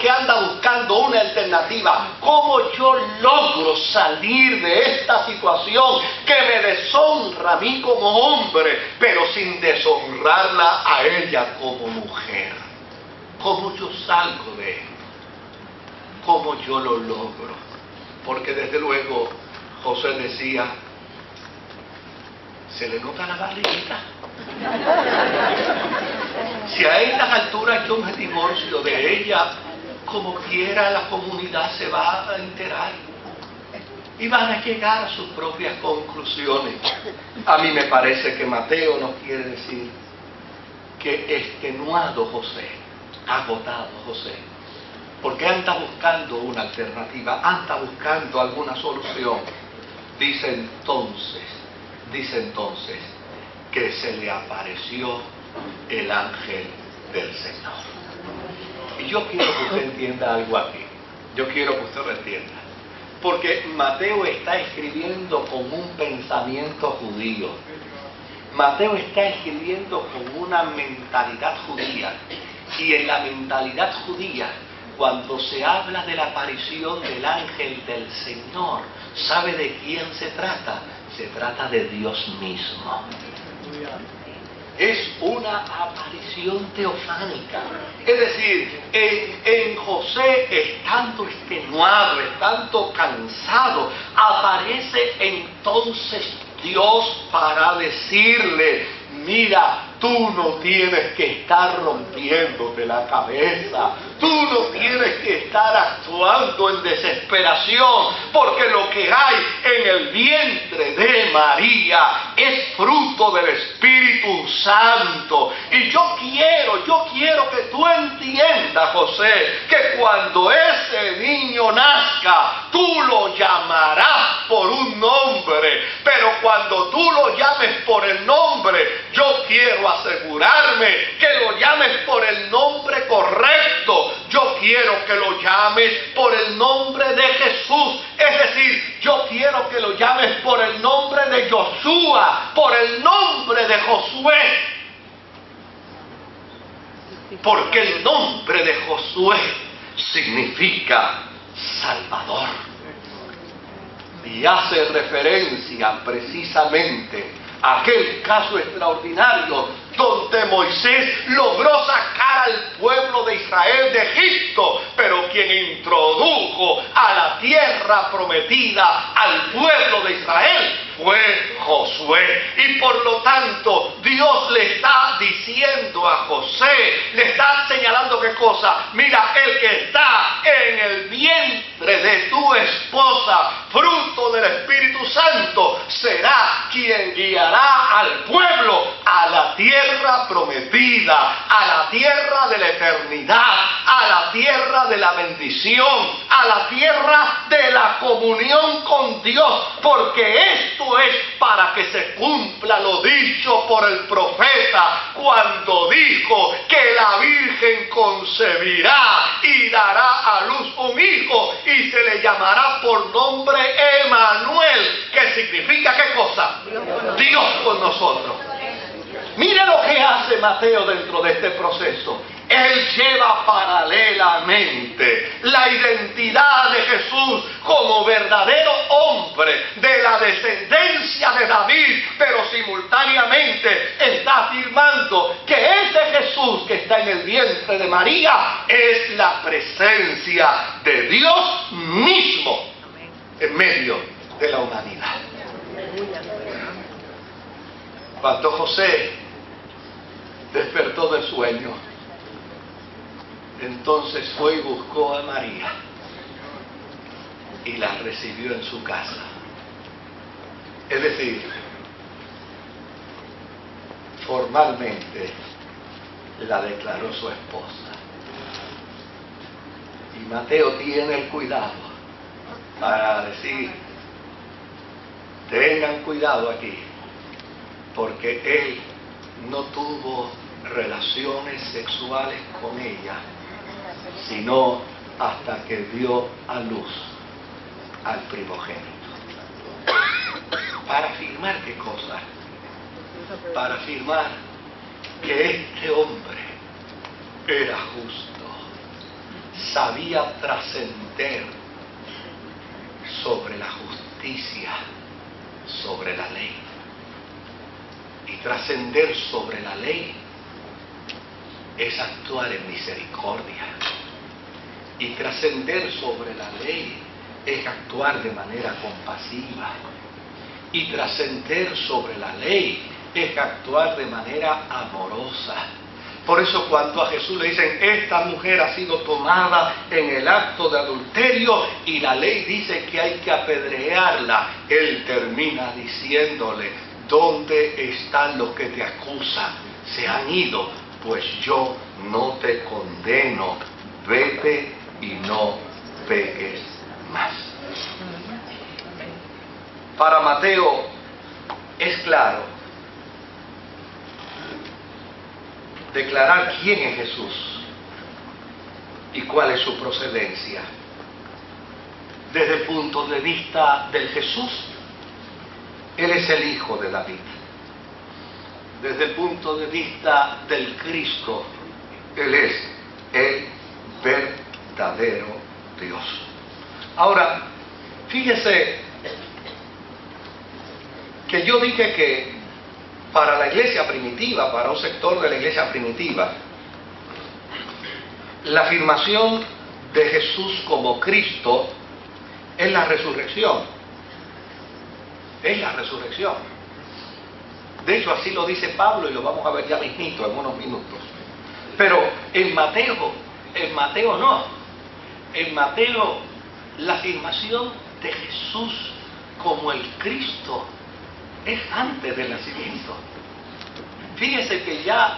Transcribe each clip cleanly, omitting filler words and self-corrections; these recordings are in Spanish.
que anda buscando una alternativa. ¿Cómo yo logro salir de esta situación que me deshonra a mí como hombre, pero sin deshonrarla a ella como mujer? ¿Cómo yo salgo de esto? ¿Cómo yo lo logro? Porque desde luego José decía, se le nota la barriguita. Si a estas alturas yo me divorcio de ella, como quiera la comunidad se va a enterar y van a llegar a sus propias conclusiones. A mí me parece que Mateo nos quiere decir que extenuado José, agotado José, porque anda buscando una alternativa, anda buscando alguna solución, dice entonces que se le apareció el ángel del Señor. Y yo quiero que usted entienda algo aquí. Yo quiero que usted lo entienda. Porque Mateo está escribiendo con un pensamiento judío. Mateo está escribiendo con una mentalidad judía. Y en la mentalidad judía, cuando se habla de la aparición del ángel del Señor, ¿sabe de quién se trata? Se trata de Dios mismo. Es una aparición teofánica. Es decir, en José, estando extenuado, estando cansado, aparece entonces Dios para decirle, mira, tú no tienes que estar rompiéndote la cabeza, tú no tienes que estar actuando en desesperación, porque lo que hay en el vientre de María es fruto del Espíritu Santo. Y yo quiero que tú entiendas, José, que cuando ese niño nazca, tú lo llamarás por un nombre, pero cuando tú lo llames por el nombre, yo quiero asegurarme que lo llames por el nombre correcto. Yo quiero que lo llames por el nombre de Jesús. Es decir, yo quiero que lo llames por el nombre de Josué, por el nombre de Josué. Porque el nombre de Josué significa Salvador. Y hace referencia precisamente a aquel caso extraordinario donde Moisés logró sacar al pueblo de Israel de Egipto, pero quien introdujo a la tierra prometida al pueblo de Israel fue Josué. Y por lo tanto Dios le está diciendo a José, le está señalando qué cosa: mira, el que está en el vientre de tu esposa, fruto del Espíritu Santo, será quien guiará al pueblo a la tierra prometida, a la tierra de la eternidad, a la tierra de la bendición, a la tierra de la comunión con Dios, porque esto es para que se cumpla lo dicho por el profeta cuando dijo que la Virgen concebirá y dará a luz un hijo y se le llamará por nombre Emanuel, que significa ¿qué cosa? Dios con nosotros. Mire lo que hace Mateo dentro de este proceso. Él lleva paralelamente la identidad de Jesús como verdadero hombre de la descendencia de David, pero simultáneamente está afirmando que ese Jesús que está en el vientre de María es la presencia de Dios mismo en medio de la humanidad. Cuando José despertó del sueño, entonces fue y buscó a María y la recibió en su casa. Es decir, formalmente la declaró su esposa. Y Mateo tiene el cuidado para decir, tengan cuidado aquí, porque él no tuvo relaciones sexuales con ella, sino hasta que dio a luz al primogénito. Para afirmar qué cosa, para afirmar que este hombre era justo, sabía trascender sobre la justicia, sobre la ley. Y trascender sobre la ley es actuar en misericordia. Y trascender sobre la ley es actuar de manera compasiva. Y trascender sobre la ley es actuar de manera amorosa. Por eso cuando a Jesús le dicen, esta mujer ha sido tomada en el acto de adulterio y la ley dice que hay que apedrearla, Él termina diciéndole, ¿dónde están los que te acusan? Se han ido, pues yo no te condeno, vete y no peques más. Para Mateo es claro declarar quién es Jesús y cuál es su procedencia. Desde el punto de vista del Jesús, Él es el Hijo de David. Desde el punto de vista del Cristo, Él es el verdadero Dios. Ahora, fíjese que yo dije que para la iglesia primitiva, para un sector de la iglesia primitiva, la afirmación de Jesús como Cristo es la resurrección. Es la resurrección. De hecho, así lo dice Pablo y lo vamos a ver ya mismito en unos minutos. Pero en Mateo no. En Mateo la afirmación de Jesús como el Cristo es antes del nacimiento. Fíjese que ya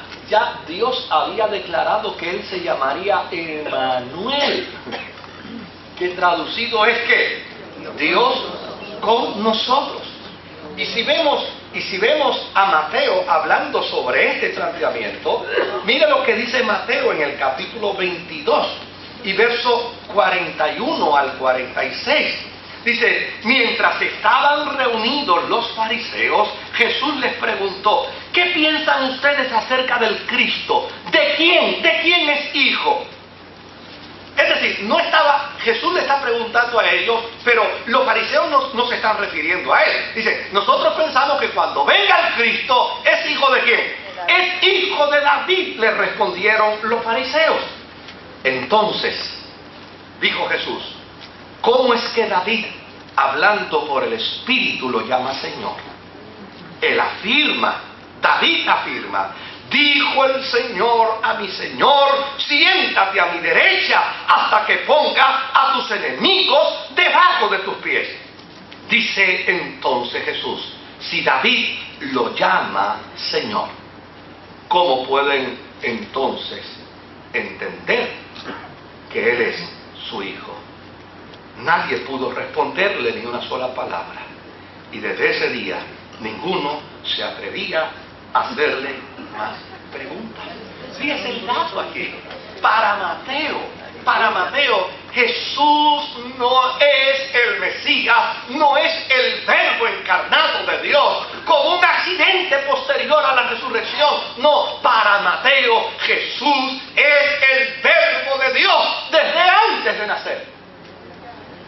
Dios había declarado que Él se llamaría Emmanuel, que traducido es que Dios con nosotros. Y si vemos a Mateo hablando sobre este planteamiento, mire lo que dice Mateo en el capítulo 22 y verso 41 al 46. Dice, mientras estaban reunidos los fariseos, Jesús les preguntó, ¿qué piensan ustedes acerca del Cristo? ¿De quién? ¿De quién es hijo? Es decir, Jesús le está preguntando a ellos, pero los fariseos no se están refiriendo a Él. Dice, nosotros pensamos que cuando venga el Cristo, ¿es hijo de quién? Es hijo de David, le respondieron los fariseos. Entonces, dijo Jesús, ¿cómo es que David, hablando por el Espíritu, lo llama Señor? David afirma, dijo el Señor a mi Señor, siéntate a mi derecha hasta que ponga a tus enemigos debajo de tus pies. Dice entonces Jesús, si David lo llama Señor, ¿cómo pueden entonces entender que Él es su Hijo? Nadie pudo responderle ni una sola palabra. Y desde ese día, ninguno se atrevía a hacerle más preguntas. Fíjese el dato aquí. Para Mateo, Jesús no es el Mesías, no es el Verbo encarnado de Dios, como un accidente posterior a la resurrección. No, para Mateo, Jesús es el Verbo de Dios desde antes de nacer.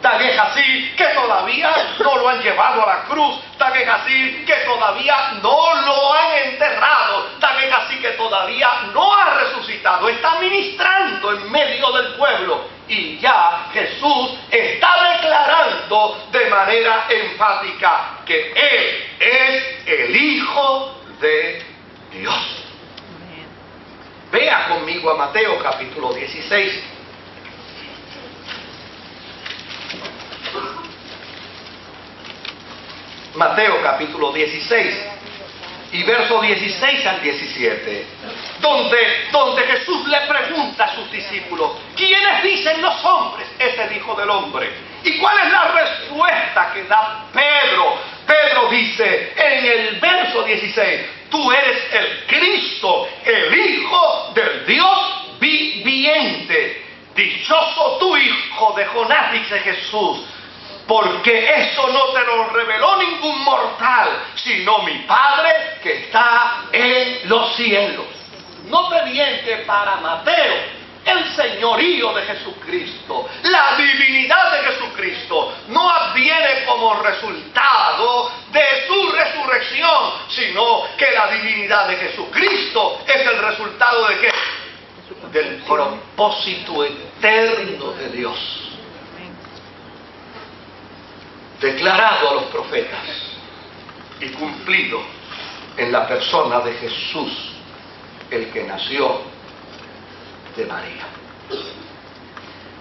Tan es así que todavía no lo han llevado a la cruz, tan es así que todavía no lo han enterrado, tan es así que todavía no ha resucitado, está ministrando en medio del pueblo y ya Jesús está declarando de manera enfática que Él es el Hijo de Dios. Vea conmigo a Mateo capítulo 16. Mateo capítulo 16 y verso 16 al 17, donde Jesús le pregunta a sus discípulos, ¿quiénes dicen los hombres es el Hijo del Hombre? ¿Y cuál es la respuesta que da Pedro? Pedro dice en el verso 16, tú eres el Cristo, el Hijo del Dios viviente. Dichoso tú, hijo de Jonás, dice Jesús, porque eso no te lo reveló ningún mortal, sino mi Padre que está en los cielos. Note bien que para Mateo el señorío de Jesucristo, la divinidad de Jesucristo, no adviene como resultado de su resurrección, sino que la divinidad de Jesucristo es el resultado de ¿qué? Del propósito eterno de Dios, declarado a los profetas y cumplido en la persona de Jesús, el que nació de María.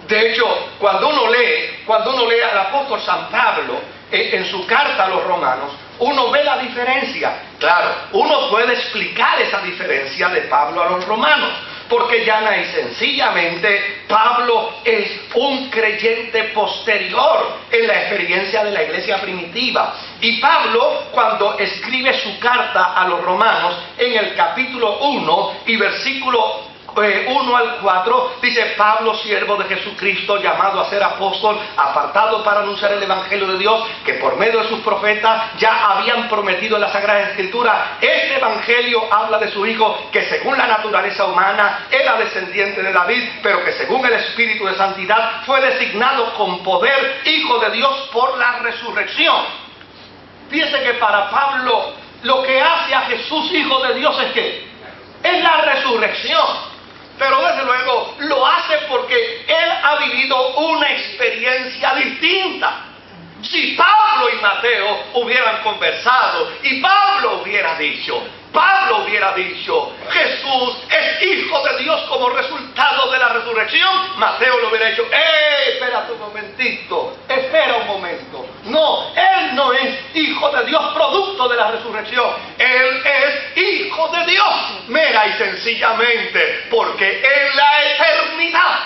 De hecho, cuando uno lee al apóstol San Pablo en su carta a los romanos, uno ve la diferencia. Claro, uno puede explicar esa diferencia de Pablo a los romanos, porque llana y sencillamente Pablo es un creyente posterior en la experiencia de la iglesia primitiva. Y Pablo, cuando escribe su carta a los romanos, en el capítulo 1 y versículo 1 al 4, dice: Pablo, siervo de Jesucristo, llamado a ser apóstol, apartado para anunciar el evangelio de Dios, que por medio de sus profetas ya habían prometido en la Sagrada Escritura. Este evangelio habla de su Hijo, que según la naturaleza humana era descendiente de David, pero que según el Espíritu de Santidad fue designado con poder Hijo de Dios por la resurrección. Fíjese que para Pablo lo que hace a Jesús Hijo de Dios es ¿qué? Es la resurrección. Pero desde luego lo hace porque él ha vivido una experiencia distinta. Si Pablo y Mateo hubieran conversado y Pablo hubiera dicho, Jesús es Hijo de Dios como resultado de la resurrección, Mateo le hubiera dicho: espera un momentito, espera un momento. No, él no es Hijo de Dios producto de la resurrección, él es Hijo de Dios, mera y sencillamente porque en la eternidad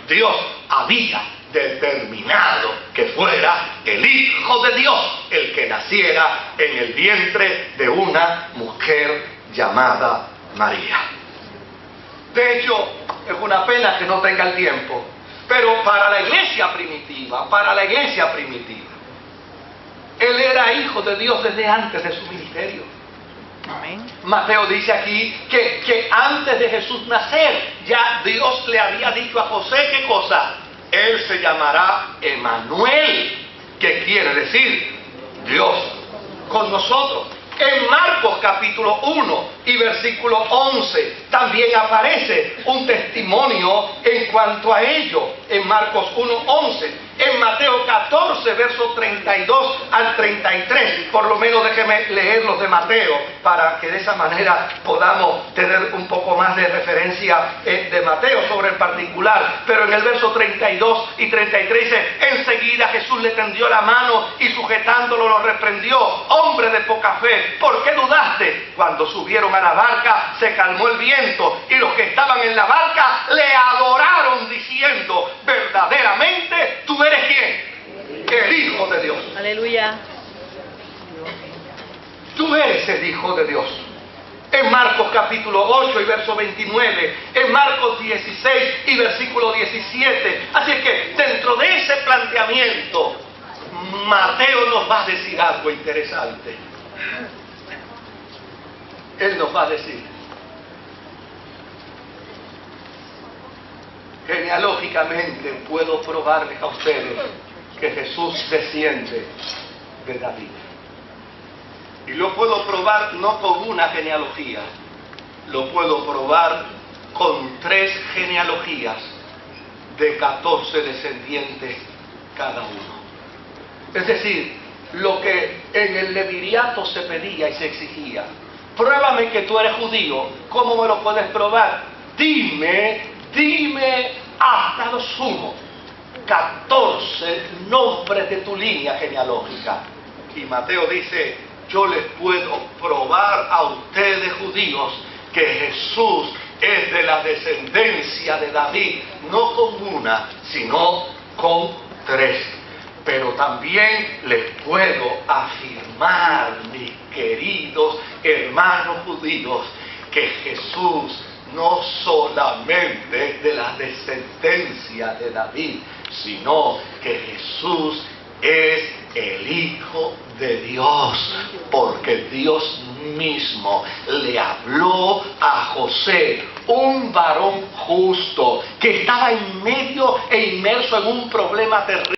Dios había determinado que fuera el Hijo de Dios el que naciera en el vientre de una mujer llamada María. De hecho, es una pena que no tenga el tiempo, pero para la iglesia primitiva, él era Hijo de Dios desde antes de su ministerio. Amén. Mateo dice aquí que antes de Jesús nacer, ya Dios le había dicho a José, ¿qué cosa? Él se llamará Emmanuel, que quiere decir Dios con nosotros. En Marcos capítulo 1 y versículo 11 también aparece un testimonio en cuanto a ello. En Marcos 1:11. En Mateo 14, versos 32 al 33. Por lo menos déjeme leer los de Mateo, para que de esa manera podamos tener un poco más de referencia de Mateo sobre el particular. Pero en el verso 32 y 33 dice: enseguida Jesús le tendió la mano y sujetándolo lo reprendió: hombre de poca fe, ¿por qué dudaste? Cuando subieron a la barca se calmó el viento y los que estaban en la barca le adoraron diciendo: verdaderamente tú eres ¿quién? El Hijo de Dios. Aleluya. Tú eres el Hijo de Dios. En Marcos capítulo 8 y verso 29, en Marcos 16 y versículo 17. Así que dentro de ese planteamiento, Mateo nos va a decir algo interesante. Él nos va a decir: genealógicamente puedo probarles a ustedes que Jesús desciende de David. Y lo puedo probar no con una genealogía, lo puedo probar con 3 genealogías de 14 descendientes cada uno. Es decir, lo que en el levirato se pedía y se exigía: pruébame que tú eres judío. ¿Cómo me lo puedes probar? Dime hasta lo sumo 14 nombres de tu línea genealógica. Y Mateo dice: yo les puedo probar a ustedes judíos que Jesús es de la descendencia de David, no con una, sino con 3. Pero también les puedo afirmar, mis queridos hermanos judíos, que Jesús no solamente es de la descendencia de David, sino que Jesús es el Hijo de Dios, porque Dios mismo le habló a José, un varón justo que estaba en medio e inmerso en un problema terrible.